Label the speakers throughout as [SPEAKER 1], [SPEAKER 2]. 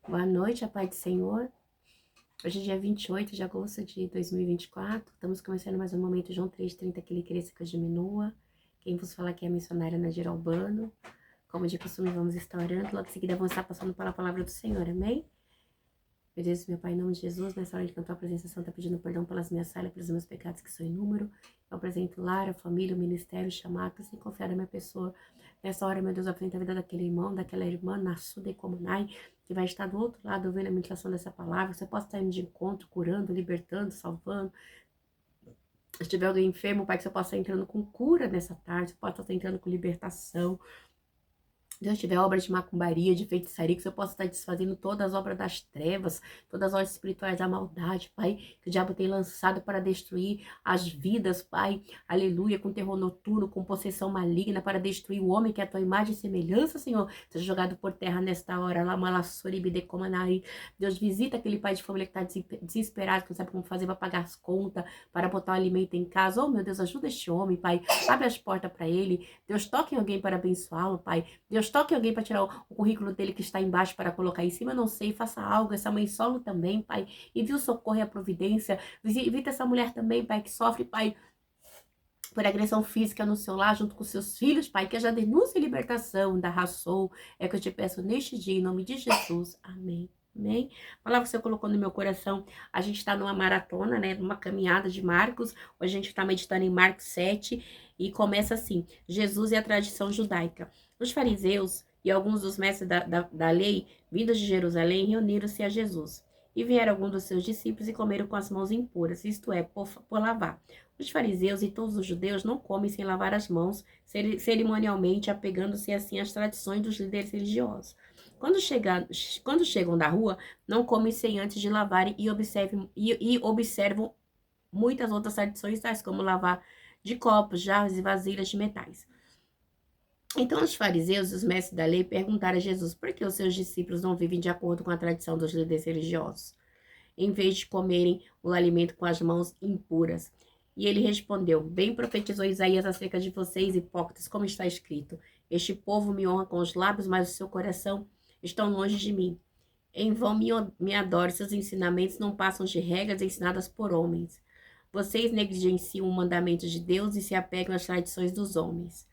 [SPEAKER 1] Boa noite, a paz do Senhor. Hoje é dia 28 de agosto de 2024. Estamos começando mais um momento João 3,30, que ele cresça que eu diminua. Quem vos fala aqui é a missionária Nadir Albano. Como de costume, vamos estar orando. Logo em seguida, vamos estar passando pela palavra do Senhor, amém? Meu Deus, meu Pai, em nome de Jesus, nessa hora de cantar a presença santa, pedindo perdão pelas minhas falhas, pelos meus pecados que são em número. Eu apresento o lar, a família, o ministério, chamado, sem confiar na minha pessoa. Nessa hora, meu Deus, eu apresento a vida daquele irmão, daquela irmã, Nassuda e Comunai, que vai estar do outro lado ouvindo a meditação dessa palavra. Você possa estar indo de encontro, curando, libertando, salvando. Se tiver alguém enfermo, Pai, que você possa estar entrando com cura nessa tarde, você possa estar entrando com libertação. Deus tiver obras de macumbaria, de feitiçaria, que você possa estar desfazendo todas as obras das trevas, todas as obras espirituais da maldade, Pai, que o diabo tem lançado para destruir as vidas, Pai, aleluia, com terror noturno, com possessão maligna, para destruir o homem que é a tua imagem e semelhança, Senhor, seja jogado por terra nesta hora, lá, malassoribidecomanai. Deus visita aquele pai de família que está desesperado, que não sabe como fazer para pagar as contas, para botar o alimento em casa. Oh, meu Deus, ajuda este homem, Pai, abre as portas para ele. Deus, toque em alguém para abençoá-lo, Pai. Deus, toque alguém para tirar o currículo dele que está embaixo para colocar em cima, eu não sei, faça algo. Essa mãe solo também, Pai, envia o socorro e a providência. Visita essa mulher também, Pai, que sofre, Pai, por agressão física no seu lar, junto com seus filhos, Pai, que haja denúncia e libertação da raçou. É que eu te peço neste dia, em nome de Jesus. Amém. Amém? A palavra que você colocou no meu coração, a gente está numa maratona, né? Numa caminhada de Marcos. Hoje a gente está meditando em Marcos 7 e começa assim: Jesus e a tradição judaica. Os fariseus e alguns dos mestres da lei, vindos de Jerusalém, reuniram-se a Jesus. E vieram alguns dos seus discípulos e comeram com as mãos impuras, isto é, por lavar. Os fariseus e todos os judeus não comem sem lavar as mãos, cerimonialmente apegando-se assim às tradições dos líderes religiosos. Quando chegam da rua, não comem sem antes de lavarem e observam muitas outras tradições, tais como lavar de copos, jarros e vasilhas de metais. Então os fariseus e os mestres da lei perguntaram a Jesus por que os seus discípulos não vivem de acordo com a tradição dos líderes religiosos, em vez de comerem o alimento com as mãos impuras. E ele respondeu: bem profetizou Isaías acerca de vocês, hipócritas, como está escrito: este povo me honra com os lábios, mas o seu coração está longe de mim. Em vão me adoram, seus ensinamentos não passam de regras ensinadas por homens. Vocês negligenciam o mandamento de Deus e se apegam às tradições dos homens.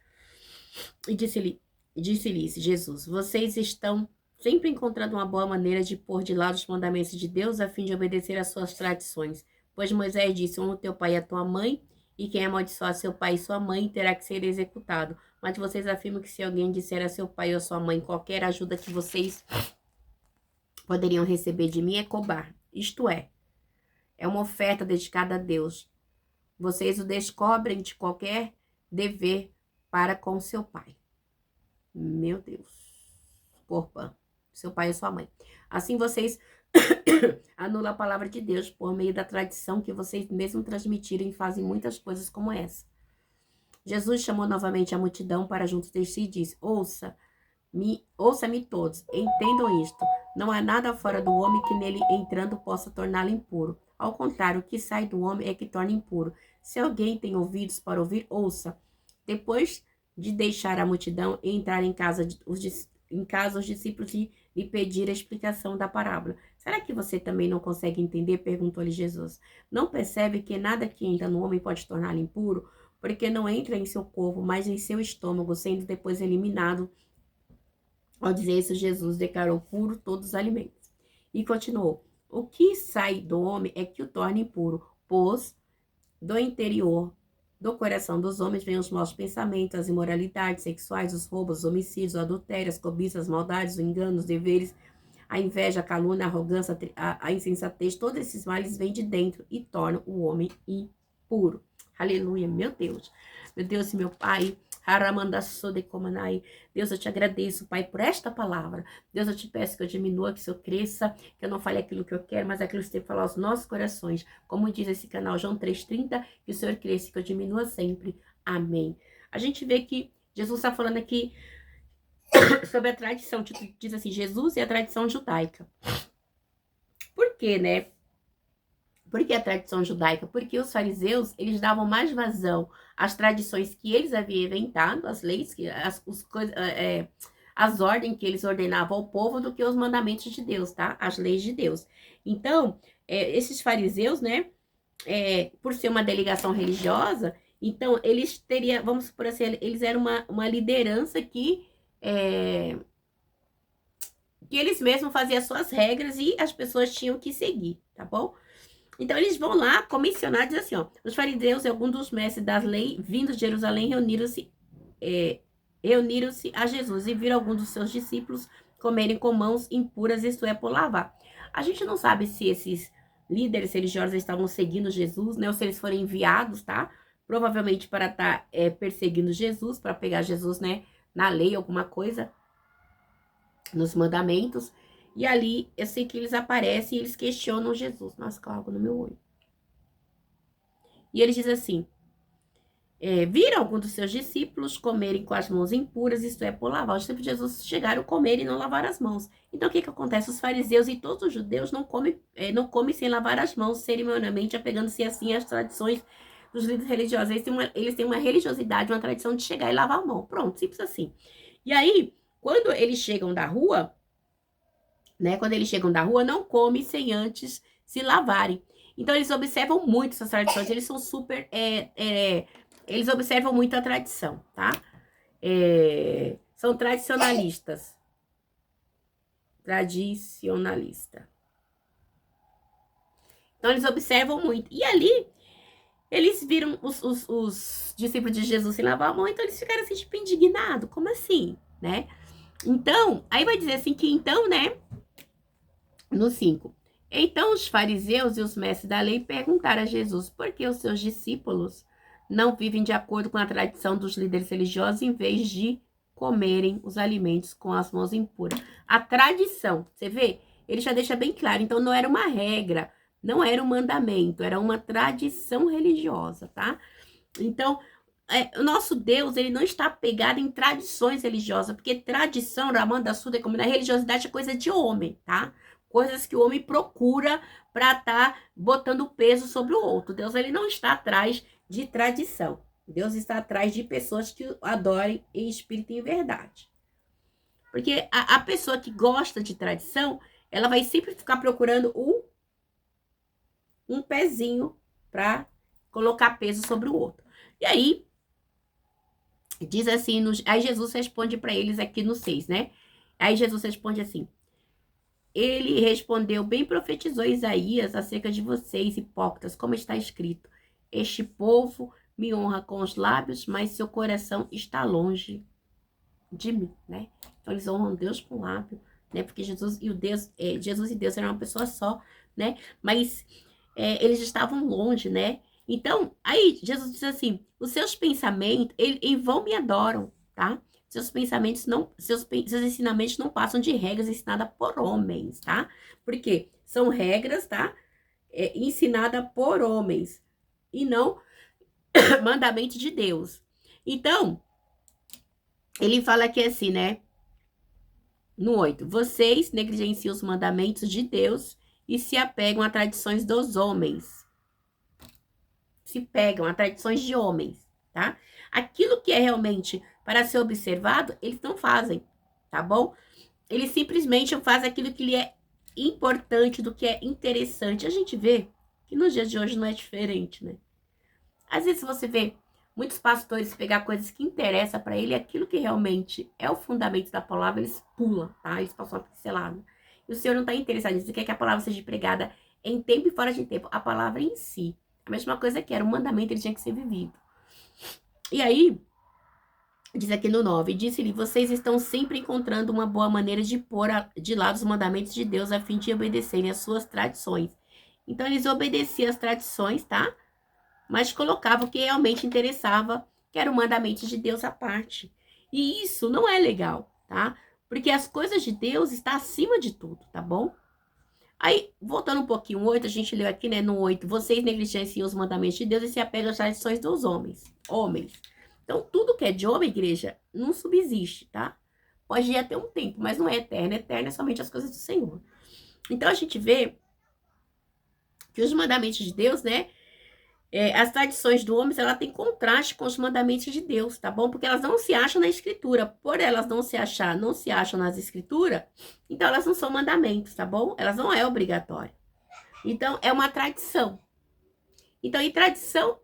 [SPEAKER 1] E disse-lhes Jesus: vocês estão sempre encontrando uma boa maneira de pôr de lado os mandamentos de Deus a fim de obedecer às suas tradições. Pois Moisés disse: honra o teu pai e a tua mãe, e quem amaldiçoar seu pai e sua mãe terá que ser executado. Mas vocês afirmam que se alguém disser a seu pai ou a sua mãe qualquer ajuda que vocês poderiam receber de mim é cobar. Isto é uma oferta dedicada a Deus. Vocês o descobrem de qualquer dever para com seu pai. Meu Deus. Porpã. Seu pai e sua mãe. Assim vocês anulam a palavra de Deus por meio da tradição que vocês mesmos transmitiram e fazem muitas coisas como essa. Jesus chamou novamente a multidão para junto de si e disse: ouça-me todos, entendam isto. Não há nada fora do homem que nele entrando possa torná-lo impuro. Ao contrário, o que sai do homem é que torna impuro. Se alguém tem ouvidos para ouvir, ouça. Depois de deixar a multidão e entrar em casa, os discípulos lhe pediram a explicação da parábola. Será que você também não consegue entender? Perguntou-lhe Jesus. Não percebe que nada que entra no homem pode torná-lo impuro? Porque não entra em seu corpo, mas em seu estômago, sendo depois eliminado. Ao dizer isso, Jesus declarou puro todos os alimentos. E continuou: o que sai do homem é que o torna impuro, pois do interior do coração dos homens vêm os maus pensamentos, as imoralidades sexuais, os roubos, os homicídios, o adultério, as cobiças, as maldades, os enganos, os deveres, a inveja, a calúnia, a arrogância, a insensatez. Todos esses males vêm de dentro e tornam o homem impuro. Aleluia, meu Deus. Meu Deus e meu Pai. Deus, eu te agradeço, Pai, por esta palavra. Deus, eu te peço que eu diminua, que o Senhor cresça, que eu não fale aquilo que eu quero, mas aquilo que você falar aos nossos corações. Como diz esse canal João 3,30, que o Senhor cresça, que eu diminua sempre. Amém. A gente vê que Jesus está falando aqui sobre a tradição, diz assim, Jesus e a tradição judaica. Por quê, né? Por que a tradição judaica? Porque os fariseus, eles davam mais vazão às tradições que eles haviam inventado, as leis, as ordens que eles ordenavam ao povo do que os mandamentos de Deus, tá? As leis de Deus. Então, esses fariseus, né, por ser uma delegação religiosa, então eles teriam, vamos supor assim, eles eram uma liderança que eles mesmos faziam as suas regras e as pessoas tinham que seguir, tá bom? Então eles vão lá comissionar, diz assim, ó, os fariseus e alguns dos mestres das leis, vindos de Jerusalém, reuniram-se a Jesus e viram alguns dos seus discípulos comerem com mãos impuras, isto é, por lavar. A gente não sabe se esses líderes religiosos estavam seguindo Jesus, né, ou se eles foram enviados, tá? Provavelmente para estar perseguindo Jesus, para pegar Jesus, né, na lei, alguma coisa, nos mandamentos. E ali, eu sei que eles aparecem e eles questionam Jesus. Nossa, coloca no meu olho. E eles dizem assim, viram alguns dos seus discípulos comerem com as mãos impuras, isto é, por lavar. Os discípulos de Jesus chegaram a comer e não lavar as mãos. Então, o que acontece? Os fariseus e todos os judeus não comem sem lavar as mãos, cerimonialmente, apegando-se assim às tradições dos líderes religiosos. Eles têm uma religiosidade, uma tradição de chegar e lavar a mão. Pronto, simples assim. E aí, quando eles chegam da rua, né? Quando eles chegam da rua, não comem sem antes se lavarem. Então, eles observam muito essas tradições. Eles são super... eles observam muito a tradição, tá? São tradicionalistas. Tradicionalista. Então, eles observam muito. E ali, eles viram os discípulos de Jesus se lavar a mão, então eles ficaram assim, tipo, indignados. Como assim, né? Então, aí vai dizer assim que então, né? No 5. Então os fariseus e os mestres da lei perguntaram a Jesus por que os seus discípulos não vivem de acordo com a tradição dos líderes religiosos em vez de comerem os alimentos com as mãos impuras. A tradição, você vê? Ele já deixa bem claro. Então não era uma regra, não era um mandamento, era uma tradição religiosa, tá? Então, o nosso Deus, ele não está pegado em tradições religiosas, porque tradição, Ramanda Suda, como na religiosidade, é coisa de homem, tá? Coisas que o homem procura para estar botando peso sobre o outro. Deus, ele não está atrás de tradição. Deus está atrás de pessoas que o adorem em espírito e em verdade. Porque a pessoa que gosta de tradição, ela vai sempre ficar procurando um pezinho para colocar peso sobre o outro. E aí, diz assim, aí Jesus responde para eles aqui no 6, né? Aí Jesus responde assim, ele respondeu, bem profetizou Isaías acerca de vocês, hipócritas, como está escrito, este povo me honra com os lábios, mas seu coração está longe de mim, né? Então eles honram Deus com o lábio, né? Porque Jesus e Deus eram uma pessoa só, né? Mas eles estavam longe, né? Então, aí Jesus diz assim, os seus pensamentos, em vão me adoram, tá? Seus pensamentos não, seus ensinamentos não passam de regras ensinadas por homens, tá? Porque são regras, tá? Ensinadas por homens e não mandamento de Deus. Então, ele fala aqui assim, né? No 8, vocês negligenciam os mandamentos de Deus e se apegam a tradições dos homens. Se pegam a tradições de homens, tá? Aquilo que é realmente para ser observado, eles não fazem, tá bom? Eles simplesmente fazem aquilo que lhe é importante, do que é interessante. A gente vê que nos dias de hoje não é diferente, né? Às vezes você vê muitos pastores pegar coisas que interessam para ele, aquilo que realmente é o fundamento da palavra, eles pulam, tá? Eles passam uma pincelada. E o Senhor não está interessado nisso, quer que a palavra seja pregada em tempo e fora de tempo. A palavra em si. A mesma coisa que era um mandamento, ele tinha que ser vivido. E aí, diz aqui no 9, disse-lhe, vocês estão sempre encontrando uma boa maneira de pôr de lado os mandamentos de Deus a fim de obedecerem às suas tradições. Então, eles obedeciam às tradições, tá? Mas colocavam o que realmente interessava, que era o mandamento de Deus à parte. E isso não é legal, tá? Porque as coisas de Deus estão acima de tudo, tá bom? Aí, voltando um pouquinho, o 8, a gente leu aqui, né, no 8, vocês negligenciam os mandamentos de Deus e se apegam às tradições dos homens. Então, tudo que é de homem, igreja, não subsiste, tá? Pode ir até um tempo, mas não é eterno. Eterno é somente as coisas do Senhor. Então, a gente vê que os mandamentos de Deus, né, as tradições do homem, ela tem contraste com os mandamentos de Deus, tá bom? Porque elas não se acham na escritura. Por elas não se acham nas escrituras, então elas não são mandamentos, tá bom? Elas não é obrigatório. Então, é uma tradição. Então, e tradição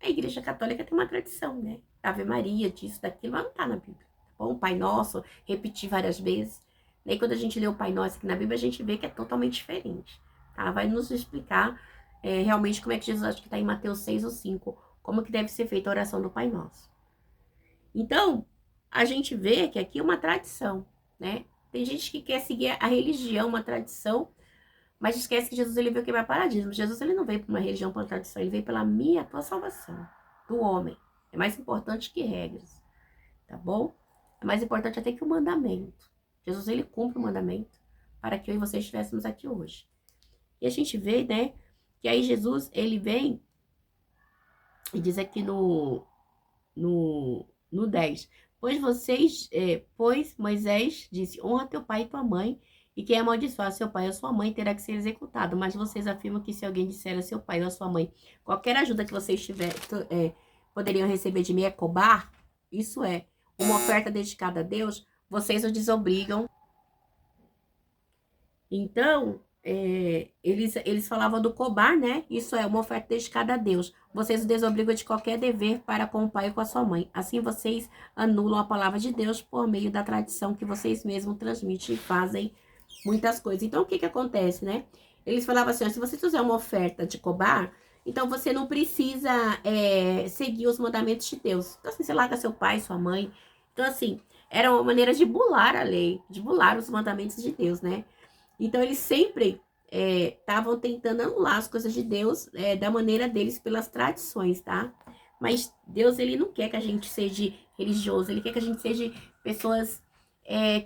[SPEAKER 1] a Igreja Católica tem uma tradição, né? Ave Maria, disso, daquilo, mas não tá na Bíblia, tá bom? O Pai Nosso, repetir várias vezes. E aí, quando a gente lê o Pai Nosso aqui na Bíblia, a gente vê que é totalmente diferente, tá? Vai nos explicar realmente como é que Jesus, acho que tá em Mateus 6 ou 5, como que deve ser feita a oração do Pai Nosso. Então, a gente vê que aqui é uma tradição, né? Tem gente que quer seguir a religião, uma tradição, mas esquece que Jesus, ele veio quebrar paradigmas. Jesus, ele não veio para uma religião, para uma tradição, ele veio pela minha, tua salvação, do homem. É mais importante que regras, tá bom? É mais importante até que o mandamento. Jesus, ele cumpre o mandamento para que eu e você estivéssemos aqui hoje. E a gente vê, né, que aí Jesus, ele vem e diz aqui no 10, pois Moisés disse, honra teu pai e tua mãe, e quem amaldiçoar seu pai ou sua mãe terá que ser executado. Mas vocês afirmam que se alguém disser a seu pai ou a sua mãe, qualquer ajuda que vocês poderiam receber de mim é cobar, isso é uma oferta dedicada a Deus, vocês o desobrigam. Então, eles falavam do cobar, né? Isso é uma oferta dedicada a Deus. Vocês o desobrigam de qualquer dever para com o pai e com a sua mãe. Assim vocês anulam a palavra de Deus por meio da tradição que vocês mesmos transmitem e fazem muitas coisas. Então, o que acontece, né? Eles falavam assim, ó, se você fizer uma oferta de cobar, então você não precisa seguir os mandamentos de Deus. Então, assim, você larga seu pai, sua mãe. Então, assim, era uma maneira de bular a lei, de bular os mandamentos de Deus, né? Então, eles sempre estavam tentando anular as coisas de Deus da maneira deles, pelas tradições, tá? Mas Deus, ele não quer que a gente seja religioso, ele quer que a gente seja pessoas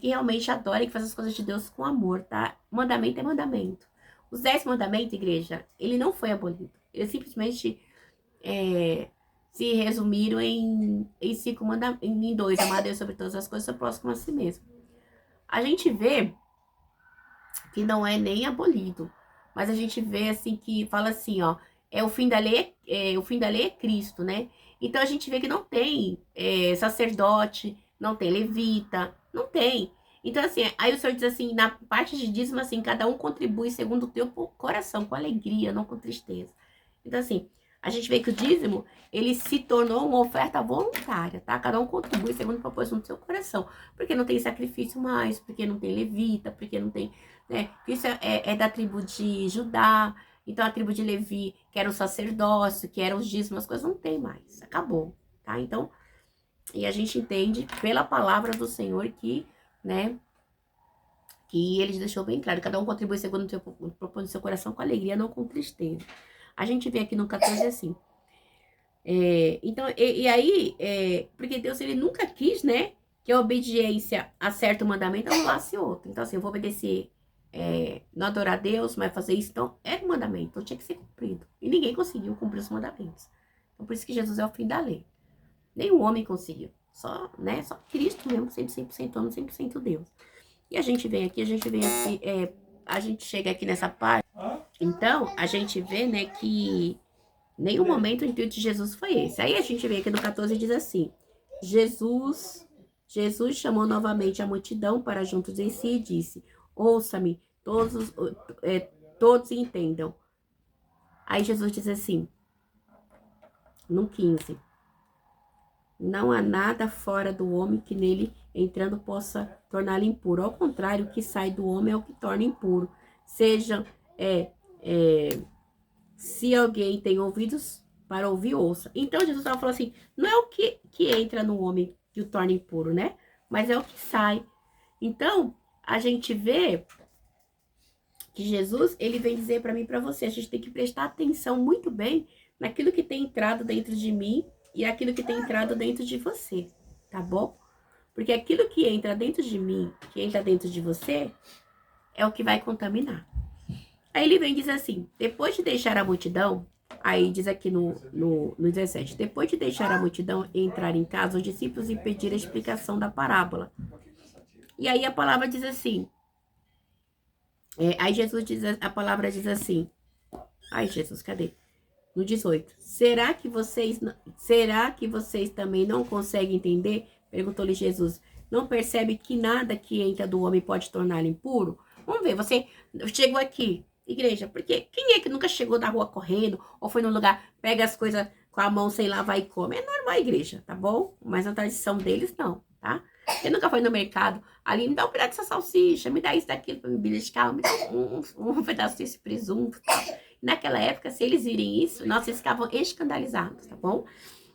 [SPEAKER 1] que realmente adorem, que fazem as coisas de Deus com amor, tá? Mandamento é mandamento. Os 10 mandamentos, igreja, ele não foi abolido. Eles simplesmente se resumiram em 5 mandamentos, em 2, amar a Deus sobre todas as coisas, o próximo a si mesmo. A gente vê que não é nem abolido, mas a gente vê assim que fala assim, ó, o fim da lei o fim da lei é Cristo, né? Então a gente vê que não tem sacerdote, não tem levita, não tem. Então assim, aí o Senhor diz assim, na parte de dízimo assim, cada um contribui segundo o teu coração, com alegria, não com tristeza. Então assim, a gente vê que o dízimo, ele se tornou uma oferta voluntária, tá? Cada um contribui segundo o propósito do seu coração. Porque não tem sacrifício mais, porque não tem levita, porque não tem né? Isso é da tribo de Judá. Então, a tribo de Levi, que era o sacerdócio, que eram os dízimos, as coisas não tem mais. Acabou, tá? Então, e a gente entende pela palavra do Senhor que, né, que ele deixou bem claro. Cada um contribui segundo o propósito do seu coração, com alegria, não com tristeza. A gente vê aqui no 14 assim. Então, e aí, porque Deus, ele nunca quis, né, que a obediência a certo mandamento anulasse outro. Então, assim, eu vou obedecer, não adorar a Deus, mas fazer isso, então, era um mandamento, então tinha que ser cumprido. E ninguém conseguiu cumprir os mandamentos. Então, por isso que Jesus é o fim da lei. Nenhum homem conseguiu. Só, né, só Cristo mesmo, 100% homem, 100% Deus. E a gente vem aqui, a gente chega aqui nessa parte, então, a gente vê, né, que nenhum momento o intuito de Jesus foi esse. Aí a gente vê aqui no 14 e diz assim, Jesus chamou novamente a multidão para juntos em si e disse, ouça-me, todos entendam. Aí Jesus diz assim, no 15, não há nada fora do homem que nele entrando possa torná-lo impuro. Ao contrário, o que sai do homem é o que torna impuro. Seja, se alguém tem ouvidos para ouvir, ouça. Então, Jesus estava falando assim, não é o que entra no homem que o torna impuro, né? Mas é o que sai. Então, a gente vê que Jesus, ele vem dizer para mim e para você, a gente tem que prestar atenção muito bem naquilo que tem entrado dentro de mim e aquilo que tem entrado dentro de você, tá bom? Porque aquilo que entra dentro de mim, que entra dentro de você, é o que vai contaminar. Aí ele vem e diz assim, depois de deixar a multidão, aí diz aqui no 17, depois de deixar a multidão entrar em casa, os discípulos lhe pediram a explicação da parábola. E aí a palavra diz assim, aí Jesus diz, a palavra diz assim, ai Jesus, cadê? No 18. Será que vocês também não conseguem entender? Perguntou-lhe Jesus. Não percebe que nada que entra do homem pode torná-lo impuro? Vamos ver, você chegou aqui, igreja, porque quem é que nunca chegou da rua correndo ou foi num lugar, pega as coisas com a mão sem lavar e come? É normal a igreja, tá bom? Mas na tradição deles, não, tá? Quem nunca foi no mercado, ali, me dá um pedaço dessa salsicha, me dá isso, daquilo pra me beliscar, me dá um pedaço desse presunto, tá? Naquela época, se eles virem isso, nossa, eles ficavam escandalizados, tá bom?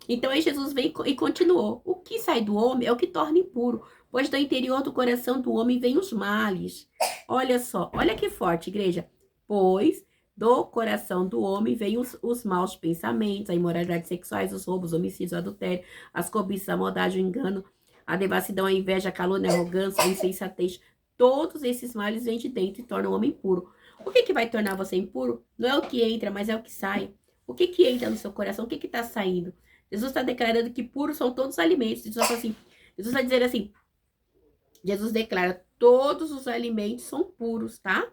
[SPEAKER 1] Então aí Jesus veio e continuou. O que sai do homem é o que torna impuro, pois do interior do coração do homem vêm os males. Olha só, olha que forte, igreja. Pois do coração do homem vêm os maus pensamentos, a imoralidade sexuais, os roubos, homicídios, o adultério, as cobiças, a maldade, o engano, a devassidão, a inveja, a calúnia, a arrogância, a insensatez. Todos esses males vêm de dentro e tornam o homem impuro. O que vai tornar você impuro? Não é o que entra, mas é o que sai. O que entra no seu coração? O que está saindo? Jesus está declarando que puros são todos os alimentos. Jesus está dizendo assim, Jesus declara, todos os alimentos são puros, tá?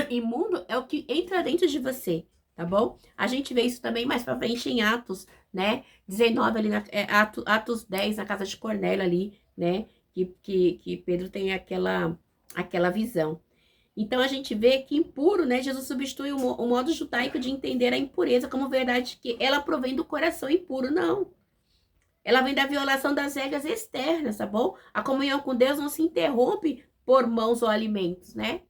[SPEAKER 1] Imundo é o que entra dentro de você, tá bom? A gente vê isso também mais pra frente em Atos, né? 19 ali, Atos 10, na casa de Cornélio ali, né? Que Pedro tem aquela visão. Então a gente vê que impuro, né? Jesus substitui o modo judaico de entender a impureza como verdade que ela provém do coração impuro. Não. Ela vem da violação das regras externas, tá bom? A comunhão com Deus não se interrompe por mãos ou alimentos, né?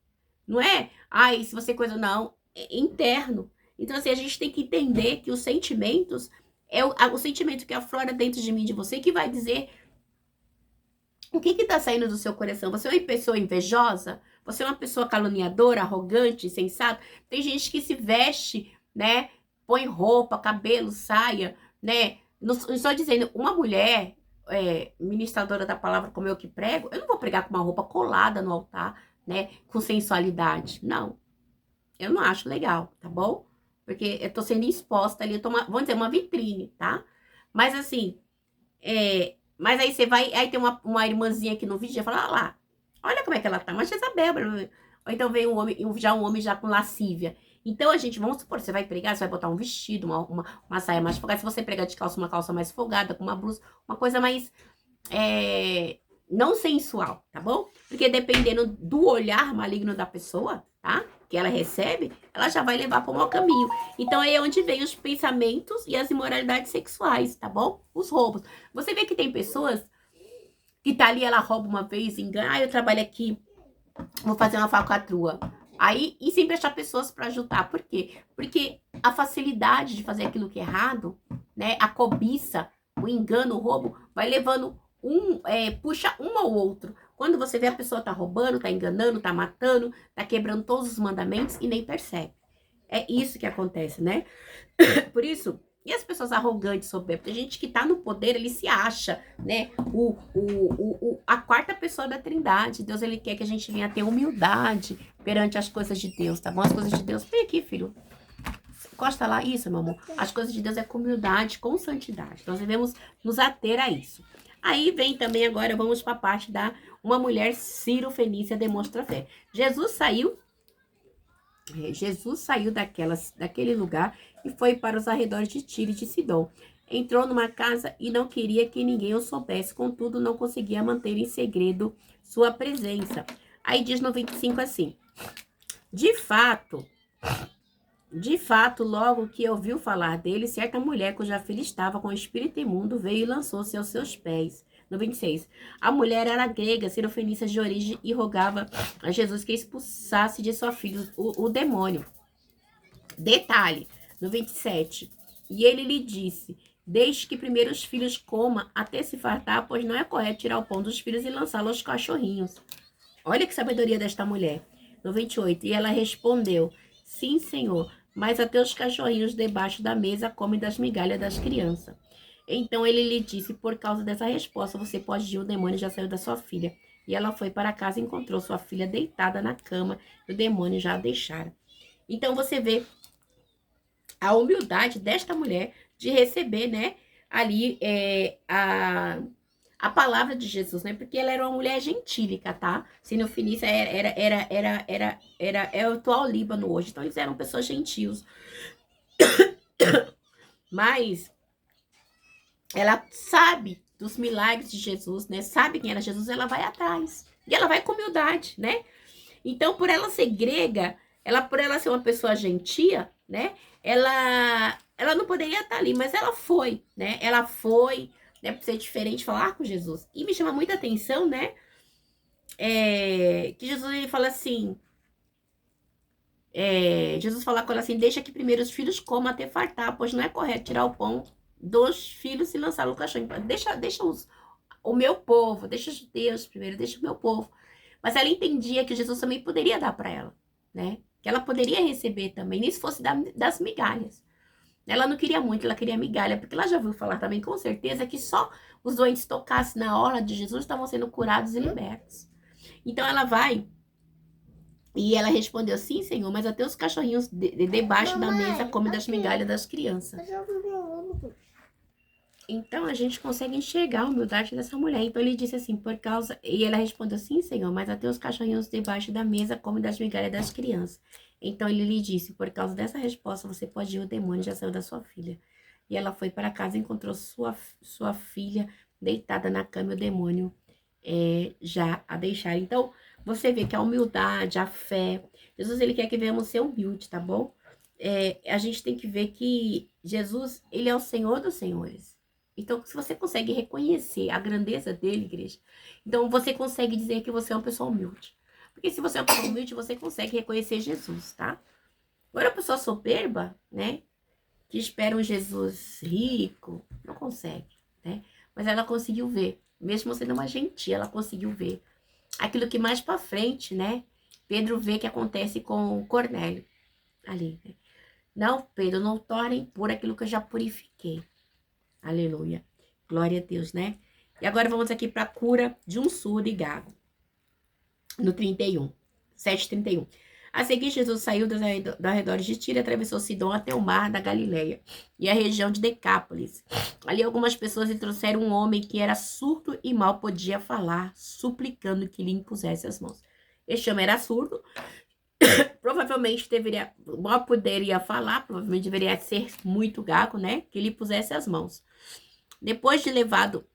[SPEAKER 1] Não é, ai, se você coisa, não, é interno. Então, assim, a gente tem que entender que os sentimentos, é o sentimento que aflora dentro de mim, de você, que vai dizer o que tá saindo do seu coração. Você é uma pessoa invejosa? Você é uma pessoa caluniadora, arrogante, insensata? Tem gente que se veste, né, põe roupa, cabelo, saia, né? Não estou dizendo, uma mulher ministradora da palavra como eu que prego, eu não vou pregar com uma roupa colada no altar, né, com sensualidade. Não, eu não acho legal, tá bom? Porque eu tô sendo exposta ali, vamos dizer, uma vitrine, tá? Mas assim, mas aí você vai, aí tem uma irmãzinha aqui no vídeo e fala, lá, olha como é que ela tá, uma Jezabel. Ou então vem um homem já com lascívia. Então, a gente, vamos supor, você vai pregar, você vai botar um vestido, uma saia mais folgada. Se você pregar de calça, uma calça mais folgada, com uma blusa, uma coisa mais não sensual, tá bom? Porque dependendo do olhar maligno da pessoa, tá? Que ela recebe, ela já vai levar para um mau caminho. Então, aí é onde vem os pensamentos e as imoralidades sexuais, tá bom? Os roubos. Você vê que tem pessoas que tá ali, ela rouba uma vez, engana, eu trabalho aqui, vou fazer uma falcatrua. Aí, e sempre achar pessoas para ajudar. Por quê? Porque a facilidade de fazer aquilo que é errado, né? A cobiça, o engano, o roubo, vai levando puxa um ao outro. Quando você vê a pessoa tá roubando, tá enganando, tá matando, tá quebrando todos os mandamentos e nem percebe. É isso que acontece, né? Por isso, e as pessoas arrogantes, soberbas? Tem gente que tá no poder, ele se acha, né? A quarta pessoa da Trindade. Deus, ele quer que a gente venha ter humildade perante as coisas de Deus, tá bom? As coisas de Deus. Vem aqui, filho. Encosta lá. Isso, meu amor. As coisas de Deus é com humildade, com santidade. Nós devemos nos ater a isso. Aí vem também agora, vamos para a parte da uma mulher Ciro-fenícia demonstra fé. Jesus saiu daquele lugar e foi para os arredores de Tiro e de Sidom. Entrou numa casa e não queria que ninguém o soubesse, contudo não conseguia manter em segredo sua presença. Aí diz no 25 assim, de fato, logo que ouviu falar dele, certa mulher cuja filha estava com o espírito imundo veio e lançou-se aos seus pés. No 26, a mulher era grega, sirofenícia de origem, e rogava a Jesus que expulsasse de sua filha o demônio. Detalhe, no 27, e ele lhe disse, deixe que primeiro os filhos coma até se fartar, pois não é correto tirar o pão dos filhos e lançá-lo aos cachorrinhos. Olha que sabedoria desta mulher. No 28, e ela respondeu, sim, Senhor, mas até os cachorrinhos debaixo da mesa comem das migalhas das crianças. Então ele lhe disse, por causa dessa resposta, você pode ir, o demônio já saiu da sua filha. E ela foi para casa e encontrou sua filha deitada na cama, e o demônio já a deixara. Então você vê a humildade desta mulher de receber, né, ali a palavra de Jesus, né? Porque ela era uma mulher gentílica, tá? Sino-fenícia é o atual Líbano hoje. Então, eles eram pessoas gentios. Mas ela sabe dos milagres de Jesus, né? Sabe quem era Jesus, ela vai atrás. E ela vai com humildade, né? Então, por ela ser grega, por ela ser uma pessoa gentia, né? Ela não poderia estar ali, mas ela foi, né? Ela foi, né? Por ser diferente, falar com Jesus. E me chama muita atenção, né? Que Jesus, ele fala assim... Jesus fala com ela assim, deixa que primeiro os filhos comam até fartar, pois não é correto tirar o pão dos filhos e lançá-lo no caixão. Deixa o meu povo, deixa os judeus primeiro, deixa o meu povo. Mas ela entendia que Jesus também poderia dar para ela, né? Que ela poderia receber também, nem se fosse das migalhas. Ela não queria muito, ela queria migalha, porque ela já ouviu falar também, com certeza, que só os doentes tocassem na hora de Jesus estavam sendo curados e libertos. Então ela vai e ela respondeu, sim, Senhor, mas até os cachorrinhos debaixo da mesa comem das migalhas das crianças. Então a gente consegue enxergar a humildade dessa mulher. Então ele disse assim, por causa... E ela respondeu, sim, Senhor, mas até os cachorrinhos debaixo da mesa comem das migalhas das crianças. Então ele lhe disse, por causa dessa resposta, você pode ir, o demônio já saiu da sua filha. E ela foi para casa e encontrou sua filha deitada na cama e o demônio já a deixaram. Então, você vê que a humildade, a fé... Jesus, ele quer que venhamos ser humildes, tá bom? A gente tem que ver que Jesus, ele é o Senhor dos senhores. Então, se você consegue reconhecer a grandeza dele, igreja, então você consegue dizer que você é uma pessoa humilde. Porque se você é uma pessoa humilde, você consegue reconhecer Jesus, tá? Agora, a pessoa soberba, né, que espera um Jesus rico, não consegue, né? Mas ela conseguiu ver, mesmo sendo uma gentia, ela conseguiu ver aquilo que mais pra frente, né, Pedro vê que acontece com Cornélio, ali, né? Não, Pedro, não tornem por aquilo que eu já purifiquei. Aleluia. Glória a Deus, né? E agora vamos aqui para a cura de um surdo e gago. No 31. 7:31. A seguir, Jesus saiu dos arredores de Tiro e atravessou Sidom até o mar da Galileia e a região de Decápolis. Ali algumas pessoas lhe trouxeram um homem que era surdo e mal podia falar, suplicando que lhe impusesse as mãos. Este homem era surdo, provavelmente mal poderia falar, provavelmente deveria ser muito gago, né? Que lhe pusesse as mãos. Depois de levá-lo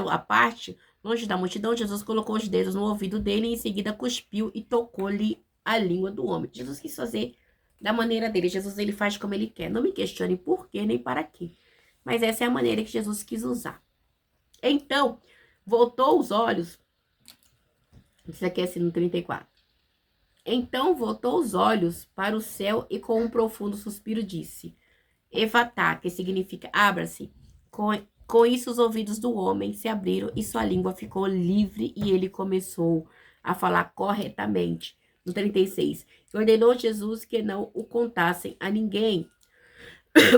[SPEAKER 1] à parte, longe da multidão, Jesus colocou os dedos no ouvido dele e em seguida cuspiu e tocou-lhe a língua do homem. Jesus quis fazer da maneira dele. Jesus, ele faz como ele quer. Não me questione por quê nem para quê. Mas essa é a maneira que Jesus quis usar. Então, voltou os olhos. Isso aqui é assim no 34. Então, voltou os olhos para o céu e com um profundo suspiro disse, Efatá, que significa abra-se. Com isso, os ouvidos do homem se abriram e sua língua ficou livre e ele começou a falar corretamente. No 36, ordenou Jesus que não o contassem a ninguém.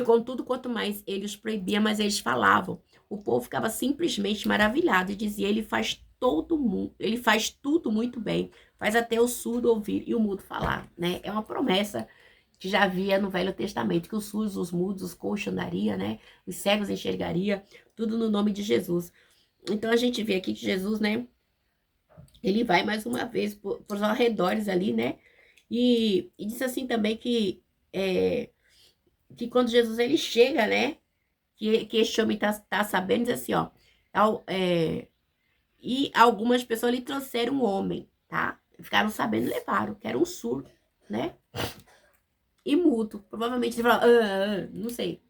[SPEAKER 1] Contudo, quanto mais ele os proibia, mas eles falavam. O povo ficava simplesmente maravilhado e dizia, ele faz tudo muito bem. Faz até o surdo ouvir e o mudo falar, né? É uma promessa que já havia no Velho Testamento, que os surdos, os mudos, os coxos andariam, né? Os cegos enxergaria, tudo no nome de Jesus. Então, a gente vê aqui que Jesus, né? Ele vai mais uma vez por os arredores ali, né? E diz assim também que quando Jesus, ele chega, né? Que este homem tá sabendo, diz assim, ó. E algumas pessoas lhe trouxeram um homem, tá? Ficaram sabendo e levaram, que era um surdo, né? E mudo. Provavelmente ele falou, não sei,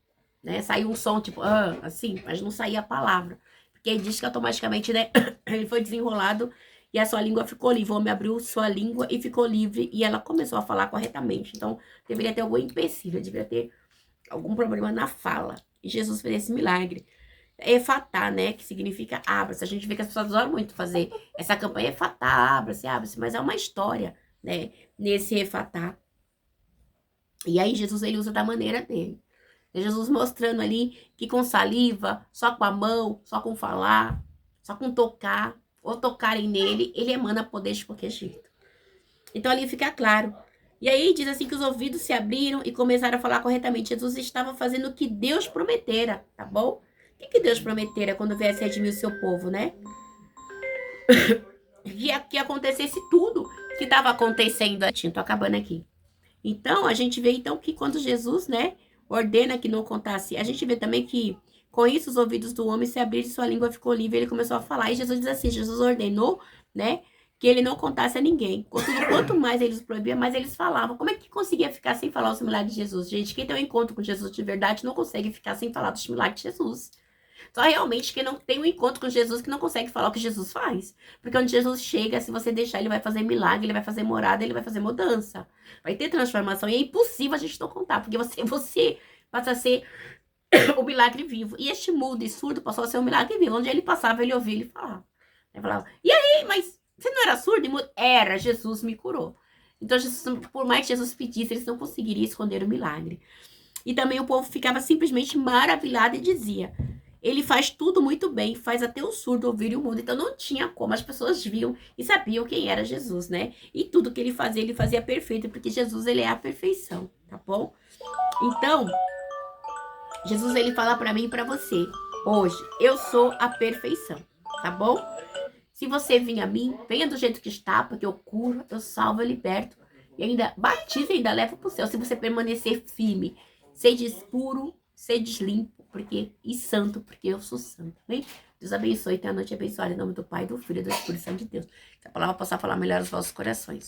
[SPEAKER 1] né? Saiu um som tipo, assim, mas não saía a palavra. Porque ele diz que automaticamente, né, ele foi desenrolado e a sua língua ficou livre. O homem abriu sua língua e ficou livre e ela começou a falar corretamente. Então, deveria ter algum empecilho, deveria ter algum problema na fala. E Jesus fez esse milagre. Efatá, né, que significa abra-se. A gente vê que as pessoas adoram muito fazer essa campanha, efatá, abre-se, mas é uma história, né, nesse efatá. E aí Jesus, ele usa da maneira dele. Jesus mostrando ali que com saliva, só com a mão, só com falar, só com tocar, ou tocarem nele, ele emana poder de qualquer jeito. Então ali fica claro. E aí diz assim que os ouvidos se abriram e começaram a falar corretamente. Jesus estava fazendo o que Deus prometera, tá bom? O que Deus prometera quando viesse redimir o seu povo, né? que acontecesse tudo que estava acontecendo. Tô acabando aqui. Então, a gente vê então que quando Jesus, né, ordena que não contasse. A gente vê também que com isso os ouvidos do homem se abriram e sua língua ficou livre, ele começou a falar. E Jesus diz assim, Jesus ordenou, né, que ele não contasse a ninguém. Contudo, quanto mais eles proibiam, mais eles falavam. Como é que conseguia ficar sem falar os milagres de Jesus? Gente, quem tem um encontro com Jesus de verdade não consegue ficar sem falar dos milagres de Jesus. Só realmente quem não tem um encontro com Jesus que não consegue falar o que Jesus faz. Porque onde Jesus chega, se você deixar, ele vai fazer milagre, ele vai fazer morada, ele vai fazer mudança. Vai ter transformação. E é impossível a gente não contar, porque você passa a ser o milagre vivo. E este mudo e surdo passou a ser um milagre vivo. Onde ele passava, ele ouvia ele falar. Ele falava, e aí, mas você não era surdo e mudo? Era, Jesus me curou. Então, Jesus, por mais que Jesus pedisse, eles não conseguiriam esconder o milagre. E também o povo ficava simplesmente maravilhado e dizia, ele faz tudo muito bem, faz até o surdo ouvir o mundo. Então não tinha como, as pessoas viam e sabiam quem era Jesus, né? E tudo que ele fazia perfeito, porque Jesus, ele é a perfeição, tá bom? Então, Jesus, ele fala para mim e para você, hoje, eu sou a perfeição, tá bom? Se você vir a mim, venha do jeito que está, porque eu curo, eu salvo, eu liberto. E ainda batiza e ainda leva para o céu. Se você permanecer firme, seja puro, seja limpo, porque e santo, porque eu sou santo. Amém? Deus abençoe, tenha a noite abençoada em nome do Pai, do Filho e do Espírito Santo de Deus. Que a palavra possa falar melhor aos vossos corações.